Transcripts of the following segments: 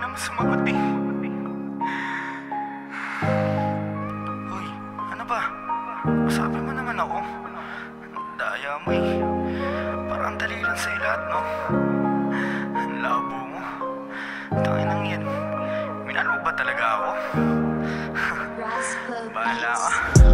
naman sumagot eh. Hoy, ano ba? Sabi mo naman ako. Daya mo eh. Parang dali lang sa'yo lahat, no? Ang labo mo. Tanginang yan. Minano ba talaga ako? Bahala ka.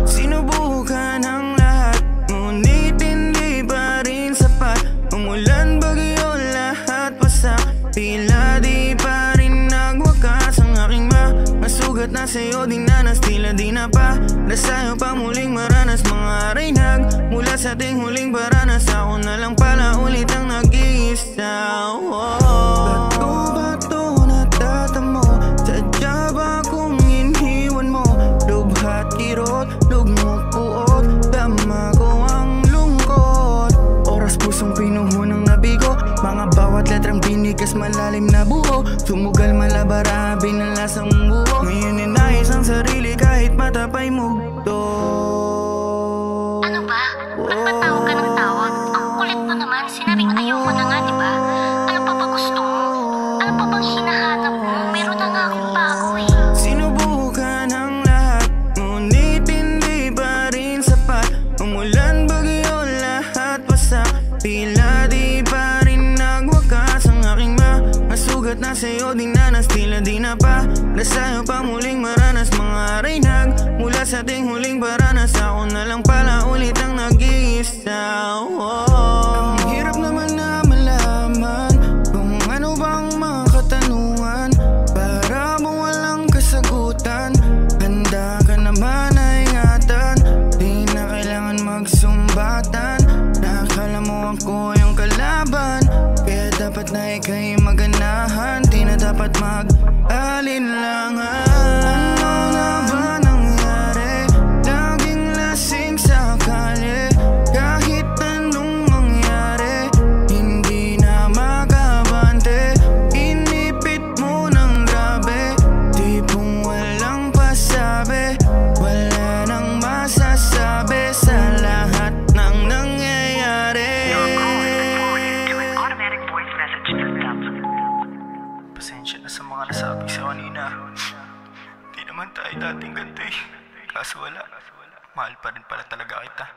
Sinubukan ang lahat, ngunit hindi pa rin sapat. Umulan, bagyo, lahat wasak. Tila di pa rin nagwakas ang aking masugat na sa'yo dinanas. Tila di na pa sa'yo pa muling maranas. Mga reynag mula sa ating huling baranas. Ako na lang pala ulit ang nag-iisa. Ba't ko ba to natatamo? Sadya ba kung iniwan mo? Lubhat, kirot, lugmok, puot. Dama ko ang lungkot. Oras pusong pinuho ng nabigo. Mga bawat letrang binigas malalim na buo. Sumugal malabara, binalasang buo. Ngayon inayos ang sarili kahit matapay mugto. Ano ba? Ba't tawag ka ng tawag? Ang kulit mo naman, sinabing ayoko na nga, diba? Ano pa ba gusto mo? Ano pa bang hinahanap mo? Meron na nga akong bago eh. Sinubukan ang lahat, ngunit hindi pa rin sapat. Umulan, bagyo, lahat wasak. Tila di pa rin nagwakas ang aking masugat na sa'yo dinanas. Tila di na pa sa'yo pa muling maranas. Mga reynag mula sa ating huling baranas. Ako na lang pala ulit ang nag-iisa. Ang hirap naman na malaman kung ano bang mga katanungan. Para mo walang kasagutan, handa ka naman na ingatan. Di na kailangan magsumbatan. Nakakala mo ako yung kalaban, kaya dapat na ika'y maganahan. Di na dapat mag-alinlangan. Ano na ba nangyari? Laging lasing sa kalye. Kahit anong mangyari, hindi na makabante. Inipit mo ng grabe, tipong walang pasabi. Wala nang masasabi sa lahat ng nangyayari. Pasensya na sa mga nasabi sa kanina. Di naman tayo dating ganito eh. Kaso wala. Mahal pa rin pala talaga kita.